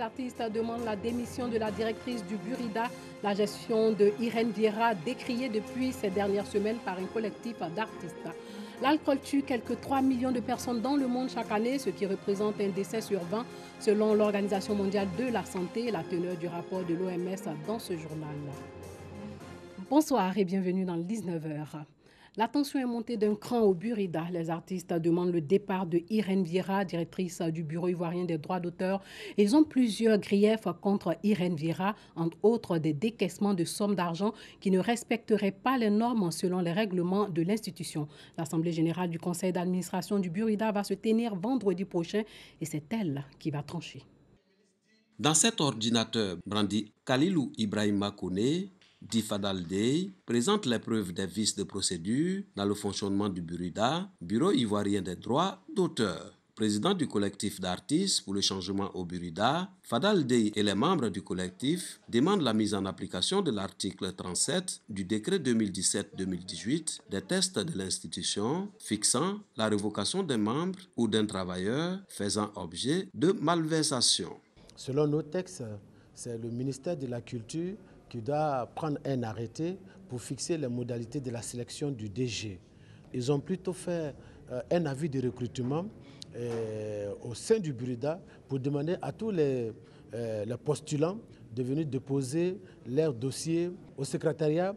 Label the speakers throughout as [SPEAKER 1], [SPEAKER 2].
[SPEAKER 1] Les artistes demandent la démission de la directrice du Burida. La gestion de Irène Vieira décriée depuis ces dernières semaines par un collectif d'artistes. L'alcool tue quelques 3 millions de personnes dans le monde chaque année, ce qui représente un décès sur 20, selon l'Organisation mondiale de la santé, la teneur du rapport de l'OMS dans ce journal. Bonsoir et bienvenue dans le 19h. La tension est montée d'un cran au Burida. Les artistes demandent le départ de Irène Vieira, directrice du Bureau ivoirien des droits d'auteur. Ils ont plusieurs griefs contre Irène Vieira, entre autres des décaissements de sommes d'argent qui ne respecteraient pas les normes selon les règlements de l'institution. L'Assemblée générale du conseil d'administration du Burida va se tenir vendredi prochain et c'est elle qui va trancher.
[SPEAKER 2] Dans cet ordinateur brandi Khalilou Ibrahima Kone, dit Fadal Dey, présente les preuves des vices de procédure dans le fonctionnement du Burida, Bureau ivoirien des droits d'auteur. Président du collectif d'artistes pour le changement au Burida, Fadal Dey et les membres du collectif demandent la mise en application de l'article 37 du décret 2017-2018 des tests de l'institution fixant la révocation d'un membre ou d'un travailleur faisant objet de malversation.
[SPEAKER 3] Selon nos textes, c'est le ministère de la Culture qui doit prendre un arrêté pour fixer les modalités de la sélection du DG. Ils ont plutôt fait un avis de recrutement au sein du Burida pour demander à tous les postulants de venir déposer leur dossier au secrétariat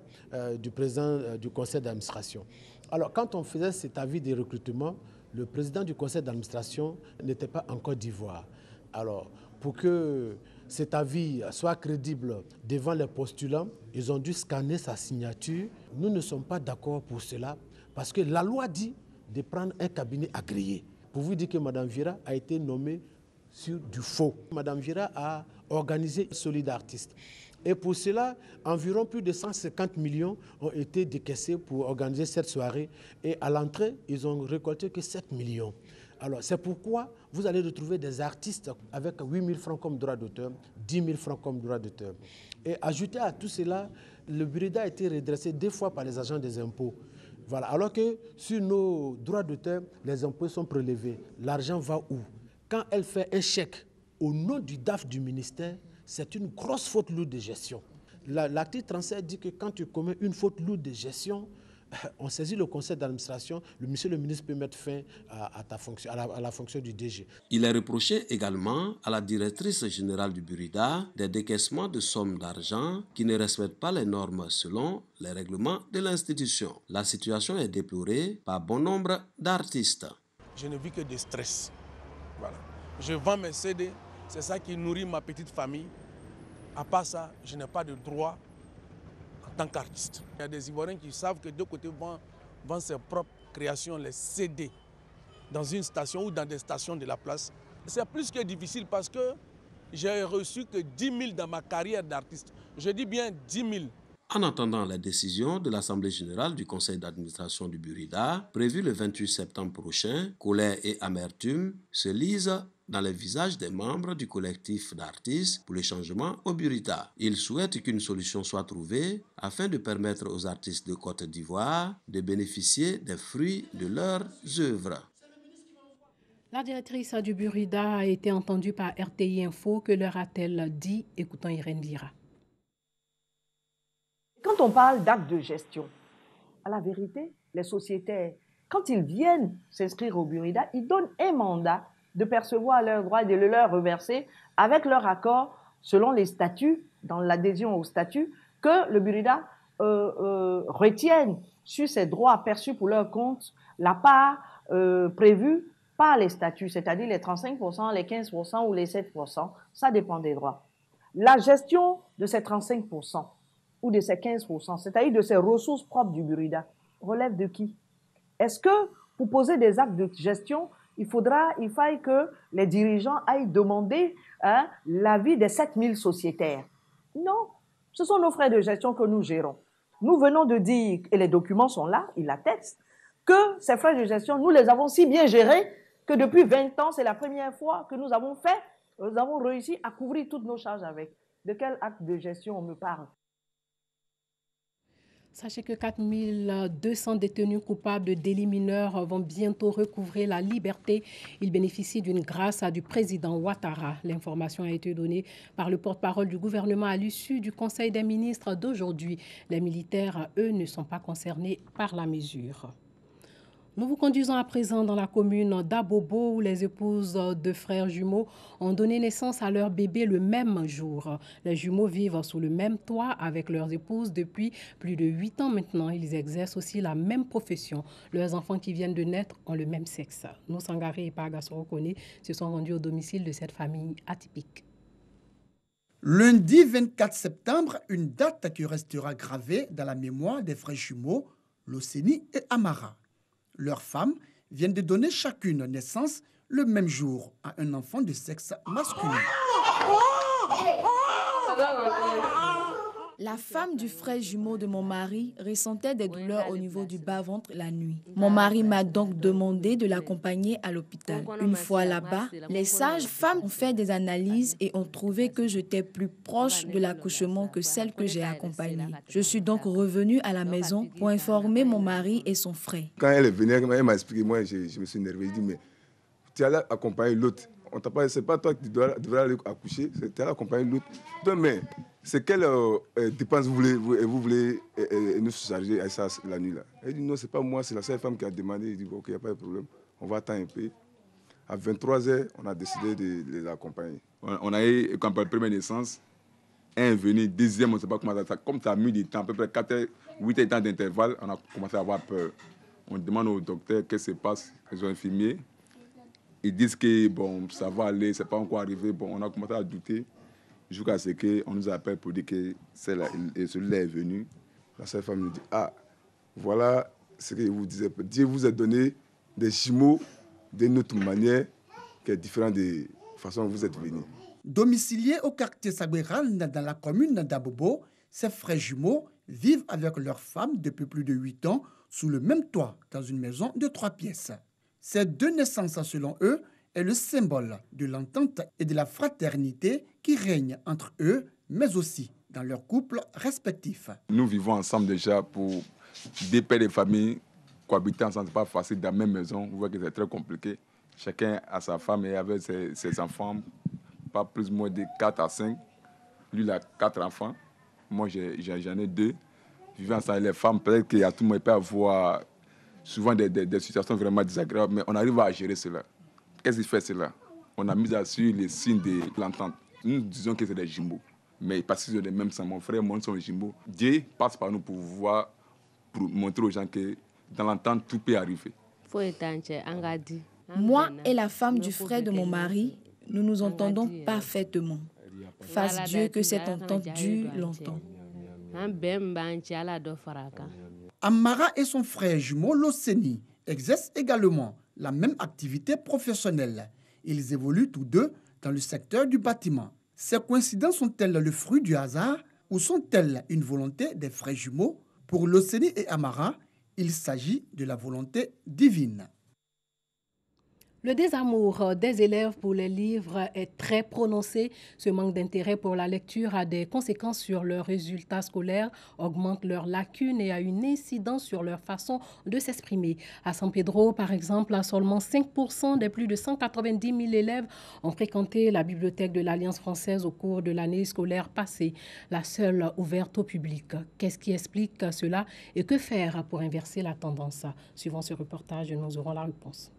[SPEAKER 3] du président du conseil d'administration. Alors, quand on faisait cet avis de recrutement, le président du conseil d'administration n'était pas en Côte d'Ivoire. Alors, pour que cet avis soit crédible devant les postulants, ils ont dû scanner sa signature. Nous ne sommes pas d'accord pour cela parce que la loi dit de prendre un cabinet agréé. Pour vous dire que Mme Vieira a été nommée sur du faux. Mme Vieira a organisé Solid Artistes. Et pour cela, environ plus de 150 millions ont été décaissés pour organiser cette soirée. Et à l'entrée, ils n'ont récolté que 7 millions. Alors, c'est pourquoi vous allez retrouver des artistes avec 8 000 francs comme droit d'auteur, 10 000 francs comme droit d'auteur. Et ajouté à tout cela, le Burida a été redressé 2 fois par les agents des impôts. Voilà. Alors que sur nos droits d'auteur, les impôts sont prélevés. L'argent va où? Quand elle fait un chèque au nom du DAF du ministère, c'est une grosse faute lourde de gestion. L'article 37 dit que quand tu commets une faute lourde de gestion, on saisit le conseil d'administration, monsieur le ministre peut mettre fin à la fonction du DG.
[SPEAKER 2] Il est reproché également à la directrice générale du Burida des décaissements de sommes d'argent qui ne respectent pas les normes selon les règlements de l'institution. La situation est déplorée par bon nombre d'artistes.
[SPEAKER 4] Je ne vis que de stress. Voilà. Je vends mes CD, c'est ça qui nourrit ma petite famille. À part ça, je n'ai pas de droit en tant qu'artiste. Il y a des Ivoiriens qui savent que de côté vendent ses propres créations, les CD, dans une station ou dans des stations de la place. C'est plus que difficile parce que j'ai reçu que 10 000 dans ma carrière d'artiste. Je dis bien 10 000.
[SPEAKER 2] En attendant la décision de l'Assemblée générale du conseil d'administration du Burida, prévue le 28 septembre prochain, colère et amertume se lisent dans les visages des membres du collectif d'artistes pour le changement au Burida. Ils souhaitent qu'une solution soit trouvée afin de permettre aux artistes de Côte d'Ivoire de bénéficier des fruits de leurs œuvres.
[SPEAKER 1] La directrice du Burida a été entendue par RTI Info. Que leur a-t-elle dit? Écoutons Irène Vieira.
[SPEAKER 5] Quand on parle d'actes de gestion, à la vérité, les sociétaires, quand ils viennent s'inscrire au Burida, ils donnent un mandat de percevoir leurs droits et de le leur reverser avec leur accord selon les statuts, dans l'adhésion au statut, que le Burida retienne sur ces droits perçus pour leur compte la part prévue par les statuts, c'est-à-dire les 35%, les 15% ou les 7%, ça dépend des droits. La gestion de ces 35% ou de ces 15%, c'est-à-dire de ces ressources propres du Burida, relève de qui? Est-ce que pour poser des actes de gestion, il faille que les dirigeants aillent demander l'avis des 7000 sociétaires? Non, ce sont nos frais de gestion que nous gérons. Nous venons de dire, et les documents sont là, ils l'attestent, que ces frais de gestion, nous les avons si bien gérés que depuis 20 ans, c'est la première fois que nous avons réussi à couvrir toutes nos charges avec. De quel acte de gestion on me parle?
[SPEAKER 1] Sachez que 4200 détenus coupables de délits mineurs vont bientôt recouvrer la liberté. Ils bénéficient d'une grâce du président Ouattara. L'information a été donnée par le porte-parole du gouvernement à l'issue du Conseil des ministres d'aujourd'hui. Les militaires, eux, ne sont pas concernés par la mesure. Nous vous conduisons à présent dans la commune d'Abobo où les épouses de frères jumeaux ont donné naissance à leur bébé le même jour. Les jumeaux vivent sous le même toit avec leurs épouses depuis plus de 8 ans maintenant. Ils exercent aussi la même profession. Leurs enfants qui viennent de naître ont le même sexe. Nos Sangaré et Paga Sorokone se sont rendus au domicile de cette famille atypique.
[SPEAKER 6] Lundi 24 septembre, une date qui restera gravée dans la mémoire des frères jumeaux, Loseni et Amara. Leurs femmes viennent de donner chacune naissance le même jour à un enfant de sexe masculin.
[SPEAKER 7] La femme du frère jumeau de mon mari ressentait des douleurs au niveau du bas-ventre la nuit. Mon mari m'a donc demandé de l'accompagner à l'hôpital. Une fois là-bas, les sages-femmes ont fait des analyses et ont trouvé que j'étais plus proche de l'accouchement que celle que j'ai accompagnée. Je suis donc revenue à la maison pour informer mon mari et son frère.
[SPEAKER 8] Quand elle est venue, elle m'a expliqué, moi je me suis énervé. Je dis, mais tu allais accompagner l'autre. C'est pas toi qui devrais aller accoucher, c'est allé accompagner l'autre. Mais c'est quelle dépense vous voulez nous charger à ça la nuit là? Elle dit non, c'est pas moi, c'est la seule femme qui a demandé. Il dit ok, il n'y a pas de problème, on va attendre un peu. À 23h, on a décidé de les accompagner. On a eu, quand la première naissance, un venu, deuxième, on ne sait pas comment ça. Comme ça a mis du temps, à peu près 4h, 8h temps d'intervalle, on a commencé à avoir peur. On demande au docteur qu'est-ce qui se passe, ils ont infirmiers. Ils disent que bon, ça va aller, c'est pas encore arrivé. Bon, on a commencé à douter jusqu'à ce qu'on nous appelle pour dire que celui-là est venu. La seule femme nous dit, ah, voilà ce que vous disiez. Dieu vous a donné des jumeaux d'une autre manière qui est différente de la façon dont vous êtes venus.
[SPEAKER 6] Domiciliés au quartier Sagweral dans la commune d'Abobo, ces frères jumeaux vivent avec leurs femmes depuis plus de 8 ans sous le même toit dans une maison de 3 pièces. Ces deux naissances, selon eux, est le symbole de l'entente et de la fraternité qui règne entre eux, mais aussi dans leurs couples respectifs.
[SPEAKER 8] Nous vivons ensemble déjà pour des pères de famille, cohabiter ensemble, ce n'est pas facile dans la même maison. Vous voyez que c'est très compliqué. Chacun a sa femme et avec ses enfants, pas plus ou moins de 4 à 5. Lui, il a 4 enfants. Moi, j'en ai 2. Vivant ensemble, les femmes, peut-être qu'à tout moment, il peut y avoir souvent des situations vraiment désagréables, mais on arrive à gérer cela. Qu'est-ce qui fait cela? On a mis à suivre les signes de l'entente. Nous disons que c'est des jumeaux, mais parce qu'ils ont les mêmes sangs, mon frère et moi sont des jumeaux. Dieu passe par nous pour montrer aux gens que dans l'entente, tout peut arriver.
[SPEAKER 7] Moi et la femme du frère de mon mari, nous nous entendons parfaitement. Fasse Dieu que cette entente dure longtemps.
[SPEAKER 6] Amara et son frère jumeau Loseni exercent également la même activité professionnelle. Ils évoluent tous deux dans le secteur du bâtiment. Ces coïncidences sont-elles le fruit du hasard ou sont-elles une volonté des frères jumeaux? Pour Loseni et Amara, il s'agit de la volonté divine.
[SPEAKER 1] Le désamour des élèves pour les livres est très prononcé. Ce manque d'intérêt pour la lecture a des conséquences sur leurs résultats scolaires, augmente leurs lacunes et a une incidence sur leur façon de s'exprimer. À San Pedro, par exemple, seulement 5% des plus de 190 000 élèves ont fréquenté la bibliothèque de l'Alliance française au cours de l'année scolaire passée, la seule ouverte au public. Qu'est-ce qui explique cela et que faire pour inverser la tendance? Suivant ce reportage, nous aurons la réponse.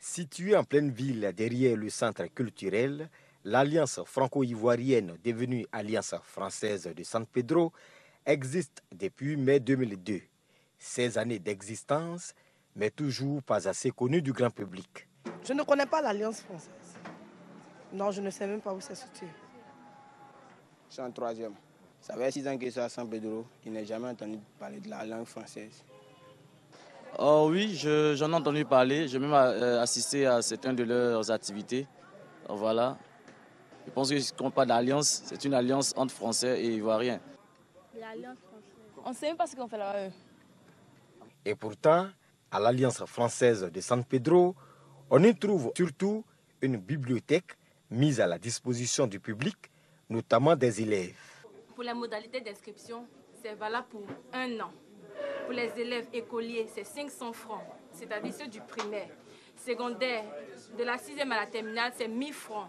[SPEAKER 9] Située en pleine ville derrière le centre culturel, l'Alliance franco-ivoirienne, devenue Alliance française de San Pedro, existe depuis mai 2002. 16 années d'existence, mais toujours pas assez connue du grand public.
[SPEAKER 10] Je ne connais pas l'Alliance française. Non, je ne sais même pas où c'est situé.
[SPEAKER 11] Je suis en 3e. Ça fait 6 ans que je suis à San Pedro. Je n'ai jamais entendu parler de la langue française.
[SPEAKER 12] Oh oui, j'en ai entendu parler. J'ai même assisté à certaines de leurs activités. Voilà. Je pense que ce qu'on parle d'alliance, c'est une alliance entre Français et Ivoiriens.
[SPEAKER 13] L'alliance française. On ne sait même pas ce qu'on fait là-bas.
[SPEAKER 9] Et pourtant, à l'Alliance française de San Pedro, on y trouve surtout une bibliothèque mise à la disposition du public, notamment des élèves.
[SPEAKER 13] Pour la modalité d'inscription, c'est valable pour 1 an. Pour les élèves écoliers, c'est 500 francs, c'est-à-dire ceux du primaire. Secondaire, de la 6e à la terminale, c'est 1000 francs.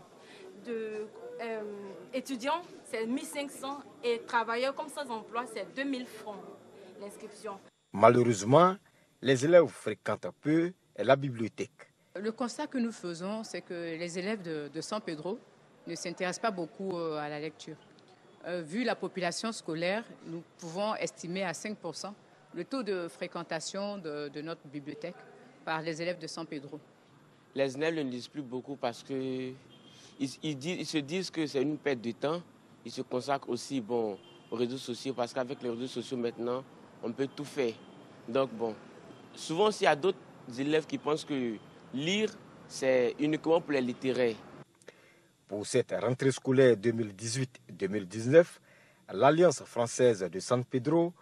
[SPEAKER 13] Étudiants, c'est 1500 et travailleurs comme sans emploi, c'est 2000 francs l'inscription.
[SPEAKER 9] Malheureusement, les élèves fréquentent peu la bibliothèque.
[SPEAKER 14] Le constat que nous faisons, c'est que les élèves de San Pedro ne s'intéressent pas beaucoup à la lecture. Vu la population scolaire, nous pouvons estimer à 5% le taux de fréquentation de notre bibliothèque par les élèves de San Pedro.
[SPEAKER 15] Les élèves ne lisent plus beaucoup parce qu'ils se disent que c'est une perte de temps. Ils se consacrent aussi aux réseaux sociaux parce qu'avec les réseaux sociaux maintenant, on peut tout faire. Donc souvent il y a d'autres élèves qui pensent que lire, c'est uniquement pour les littéraires.
[SPEAKER 9] Pour cette rentrée scolaire 2018-2019, l'Alliance française de San Pedro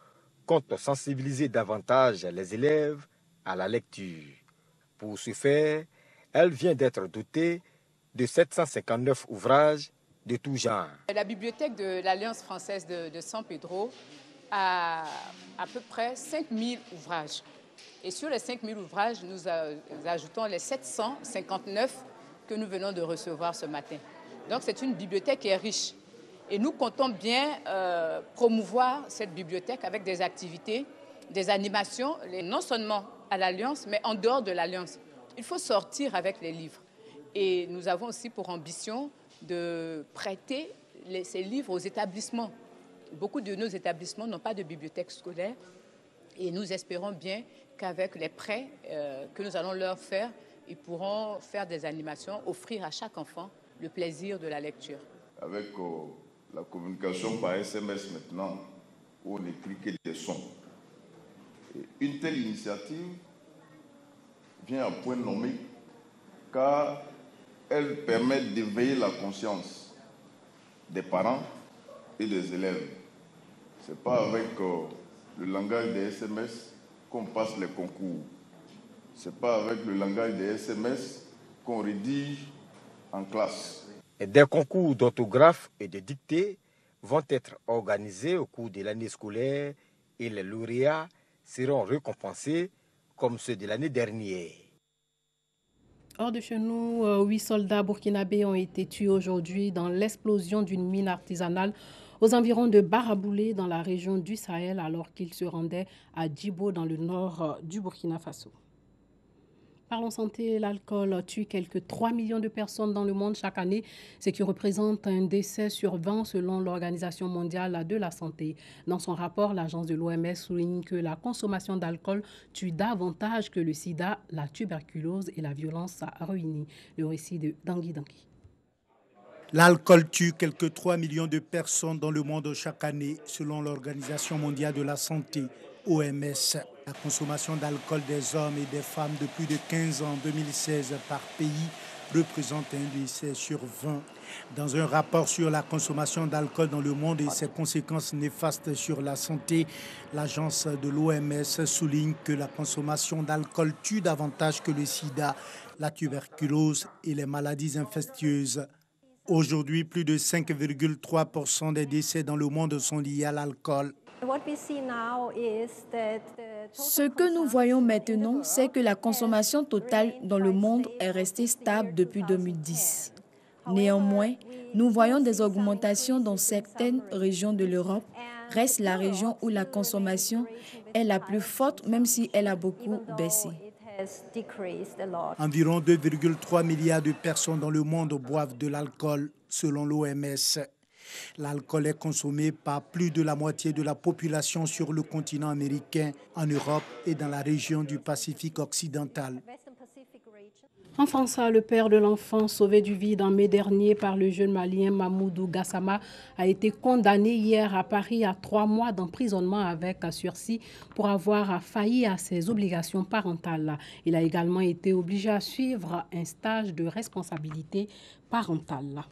[SPEAKER 9] compte sensibiliser davantage les élèves à la lecture. Pour ce faire, elle vient d'être dotée de 759 ouvrages de tout genre.
[SPEAKER 14] La bibliothèque de l'Alliance française de San Pedro a à peu près 5000 ouvrages. Et sur les 5000 ouvrages, nous ajoutons les 759 que nous venons de recevoir ce matin. Donc c'est une bibliothèque qui est riche. Et nous comptons bien promouvoir cette bibliothèque avec des activités, des animations, non seulement à l'Alliance, mais en dehors de l'Alliance. Il faut sortir avec les livres. Et nous avons aussi pour ambition de prêter ces livres aux établissements. Beaucoup de nos établissements n'ont pas de bibliothèque scolaire. Et nous espérons bien qu'avec les prêts que nous allons leur faire, ils pourront faire des animations, offrir à chaque enfant le plaisir de la lecture.
[SPEAKER 16] Avec la communication par SMS maintenant, où on n'écrit que des sons. Et une telle initiative vient à point nommé car elle permet d'éveiller la conscience des parents et des élèves. Ce n'est pas avec le langage des SMS qu'on passe les concours. Ce n'est pas avec le langage des SMS qu'on rédige en classe.
[SPEAKER 9] Et des concours d'orthographe et de dictée vont être organisés au cours de l'année scolaire et les lauréats seront récompensés comme ceux de l'année dernière.
[SPEAKER 1] Hors de chez nous, 8 soldats burkinabés ont été tués aujourd'hui dans l'explosion d'une mine artisanale aux environs de Baraboulé dans la région du Sahel alors qu'ils se rendaient à Djibo dans le nord du Burkina Faso. Parlons santé, l'alcool tue quelques 3 millions de personnes dans le monde chaque année, ce qui représente un décès sur 20 selon l'Organisation mondiale de la santé. Dans son rapport, l'agence de l'OMS souligne que la consommation d'alcool tue davantage que le sida, la tuberculose et la violence réunies. Le récit de Dangui Dangui.
[SPEAKER 17] L'alcool tue quelques 3 millions de personnes dans le monde chaque année, selon l'Organisation mondiale de la santé, OMS. La consommation d'alcool des hommes et des femmes de plus de 15 ans en 2016 par pays représente un décès sur 20. Dans un rapport sur la consommation d'alcool dans le monde et ses conséquences néfastes sur la santé, l'agence de l'OMS souligne que la consommation d'alcool tue davantage que le sida, la tuberculose et les maladies infectieuses. Aujourd'hui, plus de 5,3% des décès dans le monde sont liés à l'alcool.
[SPEAKER 7] Ce que nous voyons maintenant, c'est que la consommation totale dans le monde est restée stable depuis 2010. Néanmoins, nous voyons des augmentations dans certaines régions de l'Europe. Reste la région où la consommation est la plus forte, même si elle a beaucoup baissé.
[SPEAKER 17] Environ 2,3 milliards de personnes dans le monde boivent de l'alcool, selon l'OMS. L'alcool est consommé par plus de la moitié de la population sur le continent américain, en Europe et dans la région du Pacifique occidental.
[SPEAKER 1] En France, le père de l'enfant sauvé du vide en mai dernier par le jeune malien Mamoudou Gassama a été condamné hier à Paris à 3 mois d'emprisonnement avec sursis pour avoir failli à ses obligations parentales. Il a également été obligé à suivre un stage de responsabilité parentale.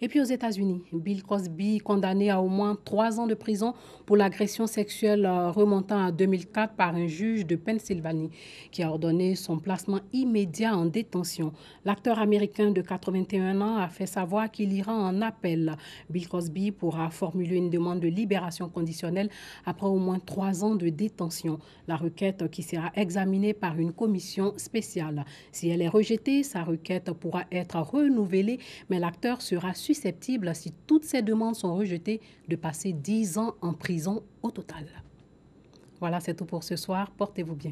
[SPEAKER 1] Et puis aux États-Unis, Bill Cosby, condamné à au moins 3 ans de prison pour l'agression sexuelle remontant à 2004 par un juge de Pennsylvanie qui a ordonné son placement immédiat en détention. L'acteur américain de 81 ans a fait savoir qu'il ira en appel. Bill Cosby pourra formuler une demande de libération conditionnelle après au moins 3 ans de détention. La requête qui sera examinée par une commission spéciale. Si elle est rejetée, sa requête pourra être renouvelée, mais l'acteur sera susceptible, si toutes ces demandes sont rejetées, de passer 10 ans en prison au total. Voilà, c'est tout pour ce soir. Portez-vous bien.